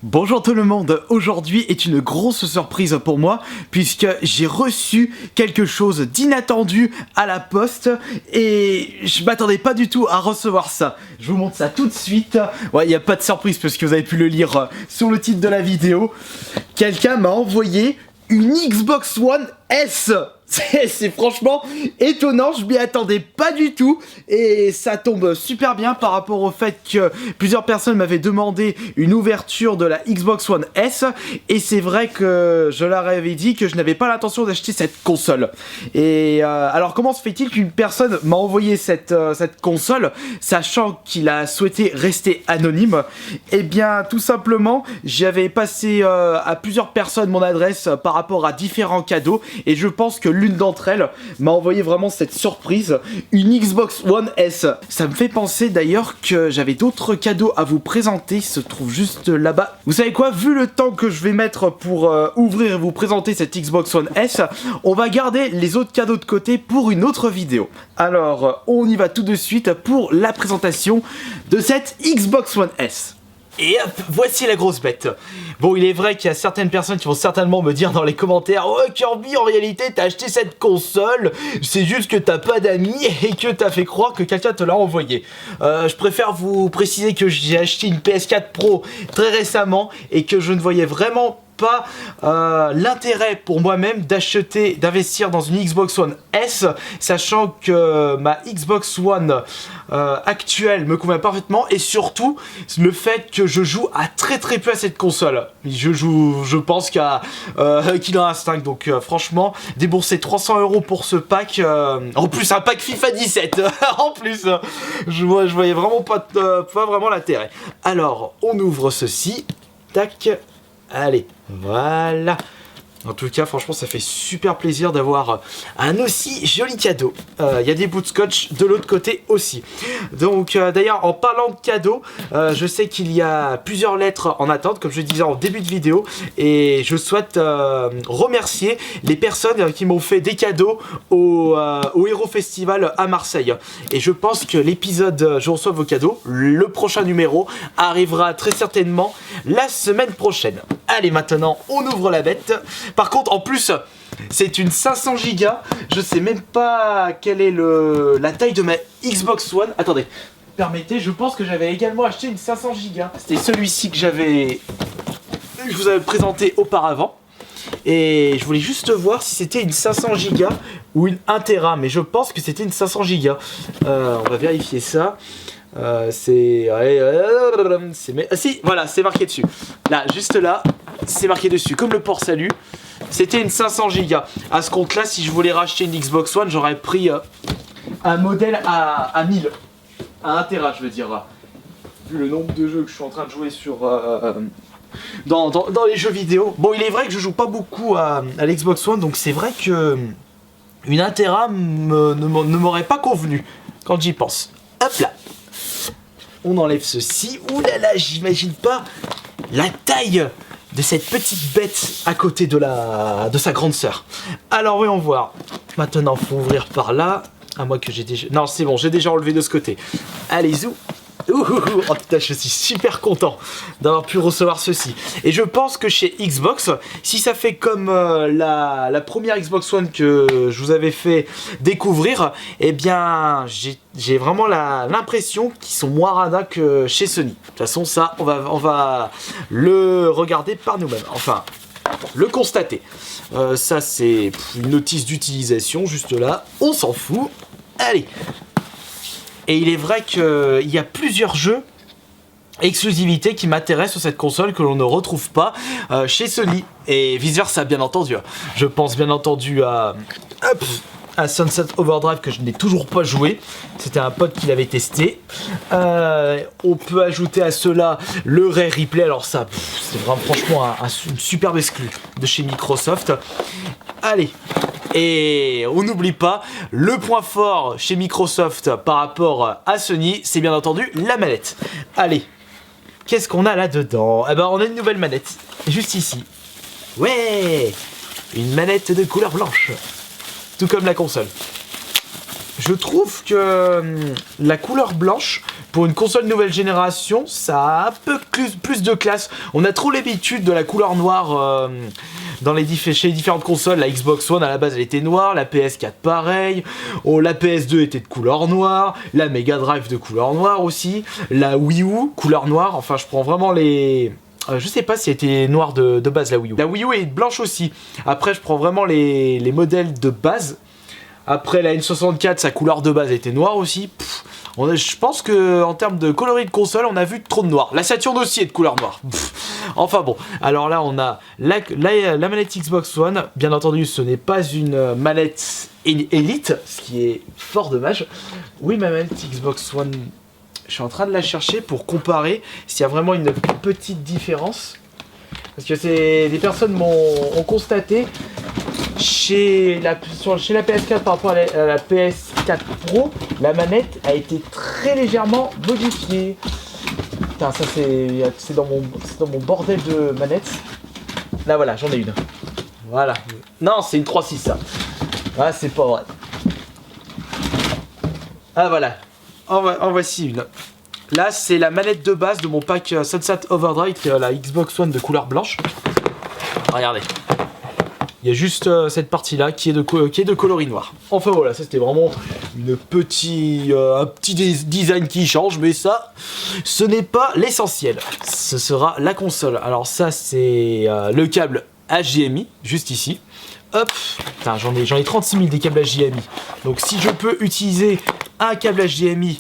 Bonjour tout le monde, aujourd'hui est une grosse surprise pour moi puisque j'ai reçu quelque chose d'inattendu à la poste et je m'attendais pas du tout à recevoir ça. Je vous montre ça tout de suite. Ouais, il n'y a pas de surprise parce que vous avez pu le lire sur le titre de la vidéo. Quelqu'un m'a envoyé une Xbox One S. C'est franchement étonnant, je m'y attendais pas du tout et ça tombe super bien par rapport au fait que plusieurs personnes m'avaient demandé une ouverture de la Xbox One S et c'est vrai que je leur avais dit que je n'avais pas l'intention d'acheter cette console. Et alors comment se fait-il qu'une personne m'a envoyé cette console sachant qu'il a souhaité rester anonyme? Eh bien tout simplement j'avais passé à plusieurs personnes mon adresse par rapport à différents cadeaux et je pense que l'une d'entre elles m'a envoyé vraiment cette surprise, une Xbox One S. Ça me fait penser d'ailleurs que j'avais d'autres cadeaux à vous présenter, ils se trouvent juste là-bas. Vous savez quoi, vu le temps que je vais mettre pour ouvrir et vous présenter cette Xbox One S, on va garder les autres cadeaux de côté pour une autre vidéo. Alors, on y va tout de suite pour la présentation de cette Xbox One S. Et hop, voici la grosse bête. Bon, il est vrai qu'il y a certaines personnes qui vont certainement me dire dans les commentaires: oh Kirby, en réalité t'as acheté cette console, c'est juste que t'as pas d'amis et que t'as fait croire que quelqu'un te l'a envoyé. Je préfère vous préciser que j'ai acheté une PS4 Pro très récemment et que je ne voyais vraiment pas l'intérêt pour moi-même d'investir dans une Xbox One S, sachant que ma Xbox One actuelle me convient parfaitement et surtout le fait que je joue à très peu à cette console. Je pense qu'il en a 5, donc franchement débourser 300 € pour ce pack, en plus un pack FIFA 17 en plus, je voyais vraiment pas vraiment l'intérêt. Alors on ouvre ceci, tac. Allez, voilà. En tout cas, franchement, ça fait super plaisir d'avoir un aussi joli cadeau. Il y a des bouts de scotch de l'autre côté aussi. Donc, d'ailleurs, en parlant de cadeaux, je sais qu'il y a plusieurs lettres en attente, comme je disais en début de vidéo. Et je souhaite remercier les personnes qui m'ont fait des cadeaux au Hero Festival à Marseille. Et je pense que l'épisode Je reçois vos cadeaux, le prochain numéro, arrivera très certainement la semaine prochaine. Allez, maintenant, on ouvre la bête. Par contre, en plus, c'est une 500 Go. Je sais même pas quelle est la taille de ma Xbox One. Attendez, permettez, je pense que j'avais également acheté une 500 Go. C'était celui-ci que je vous avais présenté auparavant. Et je voulais juste voir si c'était une 500 Go ou une 1 Tera. Mais je pense que c'était une 500 Go. On va vérifier ça. Si, voilà, c'est marqué dessus. Là, juste là, c'est marqué dessus, comme le port salut. C'était une 500 Go. À ce compte-là, si je voulais racheter une Xbox One, j'aurais pris un modèle à 1000. À 1 Tera, je veux dire. Vu le nombre de jeux que je suis en train de jouer sur dans les jeux vidéo. Bon, il est vrai que je joue pas beaucoup à l'Xbox One, donc c'est vrai que une 1 Tera ne m'aurait pas convenu quand j'y pense. Hop là. On enlève ceci. Ouh là là, j'imagine pas la taille de cette petite bête à côté de sa grande sœur. Alors voyons voir. Maintenant, faut ouvrir par là. À moi que j'ai déjà... Non, c'est bon, j'ai déjà enlevé de ce côté. Allez, zou. Oh putain, je suis super content d'avoir pu recevoir ceci. Et je pense que chez Xbox, si ça fait comme la première Xbox One que je vous avais fait découvrir, eh bien j'ai vraiment l'impression qu'ils sont moins radins que chez Sony. De toute façon, ça, on va le regarder par nous-mêmes. Enfin, le constater. Ça, c'est une notice d'utilisation juste là. On s'en fout. Allez. Et il est vrai qu'il y a plusieurs jeux exclusivités qui m'intéressent sur cette console que l'on ne retrouve pas chez Sony. Et vice versa, bien entendu. Je pense bien entendu à Sunset Overdrive que je n'ai toujours pas joué. C'était un pote qui l'avait testé. On peut ajouter à cela le Rare Replay. Alors ça, c'est vraiment franchement une superbe exclu de chez Microsoft. Allez. Et on n'oublie pas, le point fort chez Microsoft par rapport à Sony, c'est bien entendu la manette. Allez, qu'est-ce qu'on a là-dedans? Eh ben, on a une nouvelle manette, juste ici. Ouais, une manette de couleur blanche, tout comme la console. je trouve que la couleur blanche, pour une console nouvelle génération, ça a un peu plus de classe. On a trop l'habitude de la couleur noire chez les différentes consoles. La Xbox One, à la base, elle était noire, la PS4 pareil, la PS2 était de couleur noire, la Mega Drive de couleur noire aussi, la Wii U, couleur noire. Enfin, je prends vraiment les... je sais pas si elle était noire de base, la Wii U. La Wii U est blanche aussi. Après, je prends vraiment les modèles de base. Après, la N64, sa couleur de base était noire aussi. Je pense que en termes de coloris de console, on a vu trop de noir. La Saturn aussi est de couleur noire. Enfin bon, alors là, on a la manette Xbox One. Bien entendu, ce n'est pas une manette Elite, ce qui est fort dommage. Oui, ma manette Xbox One, je suis en train de la chercher pour comparer s'il y a vraiment une petite différence. Parce que des personnes ont constaté chez la PS4 par rapport à la PS4 Pro, la manette a été très légèrement modifiée. Putain, ça c'est dans mon bordel de manette. Là voilà, j'en ai une. Voilà. Non, c'est une 3.6 ça. Ah, c'est pas vrai. Ah voilà. En voici une. Là, c'est la manette de base de mon pack Sunset Overdrive, la Xbox One de couleur blanche. Regardez. Il y a juste cette partie-là qui est de coloris noir. Enfin voilà, ça c'était vraiment un petit design qui change, mais ça, ce n'est pas l'essentiel. Ce sera la console. Alors ça, c'est le câble HDMI, juste ici. Hop, putain, j'en ai 36 000 des câbles HDMI. Donc si je peux utiliser un câble HDMI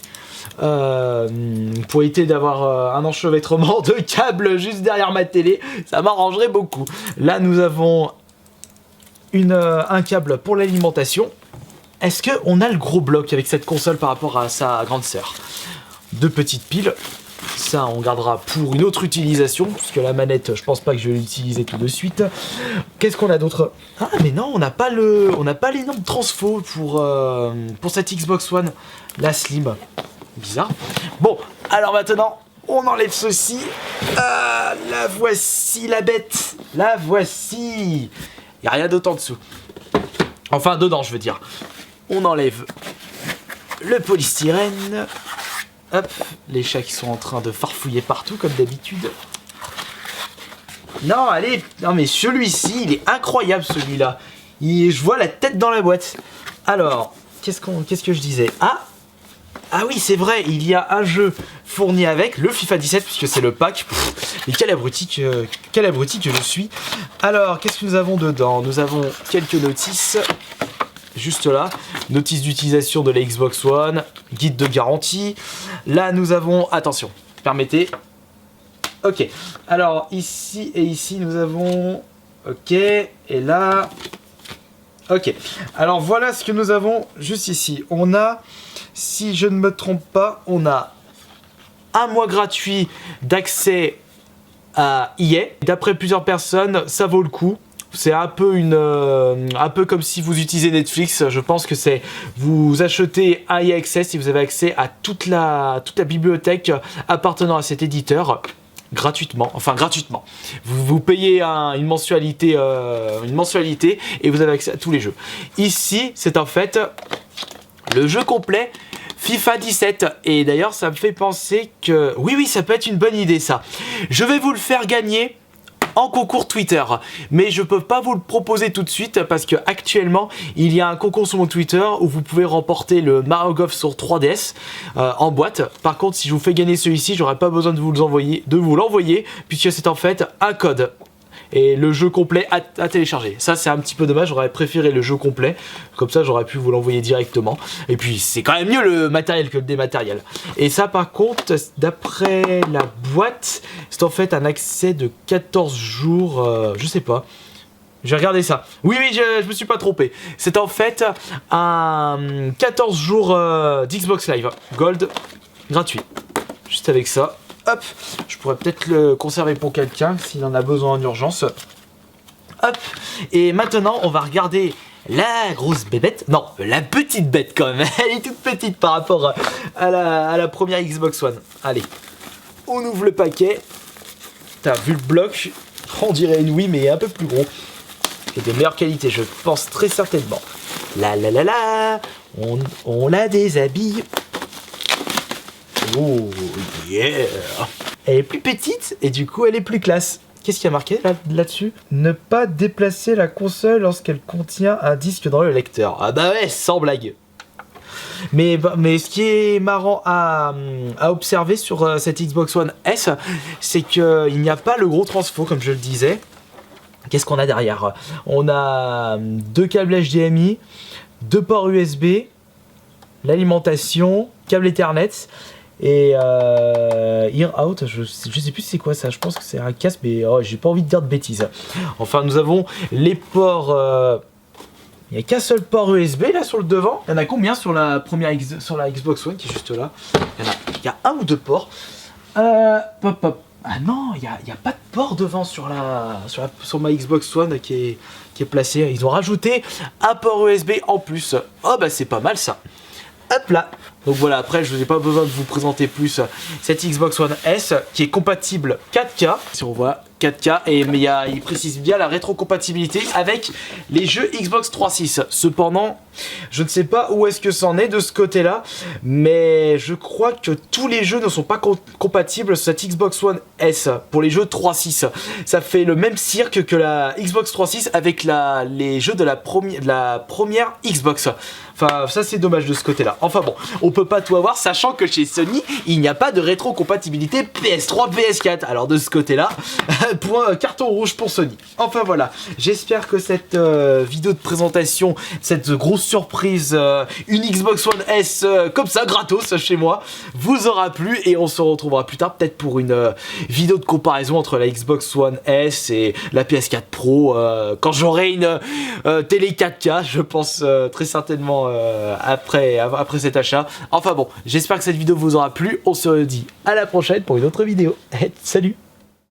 pour éviter d'avoir un enchevêtrement de câbles juste derrière ma télé, ça m'arrangerait beaucoup. Là, nous avons un câble pour l'alimentation. Est-ce qu'on a le gros bloc avec cette console par rapport à sa grande sœur? Deux petites piles. Ça, on gardera pour une autre utilisation, puisque la manette, je pense pas que je vais l'utiliser tout de suite. Qu'est-ce qu'on a d'autre? Ah, mais non, on n'a pas l'énorme transfo pour cette Xbox One, la Slim. Bizarre. Bon, alors maintenant, on enlève ceci. La voici, la bête. La voici. Il n'y a rien d'autre en dessous. Enfin, dedans, je veux dire. On enlève le polystyrène. Hop, les chats qui sont en train de farfouiller partout, comme d'habitude. Non, allez, non mais celui-ci, il est incroyable, celui-là. Je vois la tête dans la boîte. Alors, qu'est-ce que je disais? Ah oui, c'est vrai, il y a un jeu fourni avec, le FIFA 17, puisque c'est le pack. Et quel abruti que je suis. Alors, qu'est-ce que nous avons dedans? Nous avons quelques notices, juste là. Notice d'utilisation de la Xbox One, guide de garantie. Là, nous avons, attention, permettez. Ok, alors ici et ici, nous avons... Ok, et là... Ok, alors voilà ce que nous avons juste ici. On a, si je ne me trompe pas, on a un mois gratuit d'accès à EA. D'après plusieurs personnes, ça vaut le coup. C'est un peu comme si vous utilisez Netflix. Je pense que c'est vous achetez un EA Access et vous avez accès à toute la bibliothèque appartenant à cet éditeur. Gratuitement. Vous payez une mensualité et vous avez accès à tous les jeux. Ici, c'est en fait le jeu complet FIFA 17. Et d'ailleurs, ça me fait penser que... Oui, ça peut être une bonne idée, ça. Je vais vous le faire gagner en concours Twitter, mais je peux pas vous le proposer tout de suite parce que actuellement il y a un concours sur mon Twitter où vous pouvez remporter le Mario Golf sur 3DS en boîte. Par contre, si je vous fais gagner celui-ci, j'aurai pas besoin de vous l'envoyer puisque c'est en fait un code et le jeu complet à télécharger. Ça, c'est un petit peu dommage, j'aurais préféré le jeu complet, comme ça j'aurais pu vous l'envoyer directement. Et puis c'est quand même mieux le matériel que le dématériel. Et ça, par contre, d'après la boîte, c'est en fait un accès de 14 jours, je sais pas. J'ai regardé ça. Oui, je me suis pas trompé. C'est en fait un 14 jours d'Xbox Live Gold gratuit. Juste avec ça. Hop, je pourrais peut-être le conserver pour quelqu'un s'il en a besoin en urgence. Hop, et maintenant on va regarder la grosse bébête. Non, la petite bête quand même. Elle est toute petite par rapport à la première Xbox One. Allez, on ouvre le paquet. T'as vu le bloc? On dirait une Wii mais un peu plus gros. Et de meilleure qualité, je pense très certainement. La, on la déshabille. Oh yeah. Elle est plus petite et du coup elle est plus classe. Qu'est-ce qu'il y a marqué là-dessus? Ne pas déplacer la console lorsqu'elle contient un disque dans le lecteur. Ah bah ouais, sans blague. Mais ce qui est marrant à observer sur cette Xbox One S, c'est qu'il n'y a pas le gros transfo comme je le disais. Qu'est-ce qu'on a derrière? On a 2 câbles HDMI, 2 ports USB, l'alimentation, câble Ethernet et Ear Out. Je sais plus c'est quoi ça, je pense que c'est un casque mais j'ai pas envie de dire de bêtises. Enfin nous avons les ports... Il n'y a qu'un seul port USB là sur le devant. Il y en a combien sur la sur la Xbox One qui est juste là? Il y a 1 ou 2 ports. Pop. Ah non, il y a pas de port devant sur ma Xbox One qui est placé. Ils ont rajouté un port USB en plus. Oh bah c'est pas mal ça. Hop là. Donc voilà, après je n'ai pas besoin de vous présenter plus cette Xbox One S qui est compatible 4K. Si on voit 4K, mais il précise bien la rétrocompatibilité avec les jeux Xbox 360. Cependant, je ne sais pas où est-ce que c'en est de ce côté-là, mais je crois que tous les jeux ne sont pas compatibles sur cette Xbox One S pour les jeux 360. Ça fait le même cirque que la Xbox 360 avec les jeux de la première Xbox. Enfin, ça c'est dommage de ce côté-là. Enfin bon, on peut pas tout avoir, sachant que chez Sony, il n'y a pas de rétrocompatibilité PS3, PS4. Alors de ce côté-là, point carton rouge pour Sony. Enfin voilà, j'espère que cette vidéo de présentation, cette grosse surprise, une Xbox One S comme ça, gratos chez moi, vous aura plu et on se retrouvera plus tard peut-être pour une vidéo de comparaison entre la Xbox One S et la PS4 Pro quand j'aurai une télé 4K, je pense très certainement après cet achat. Enfin bon, j'espère que cette vidéo vous aura plu. On se dit à la prochaine pour une autre vidéo. Salut!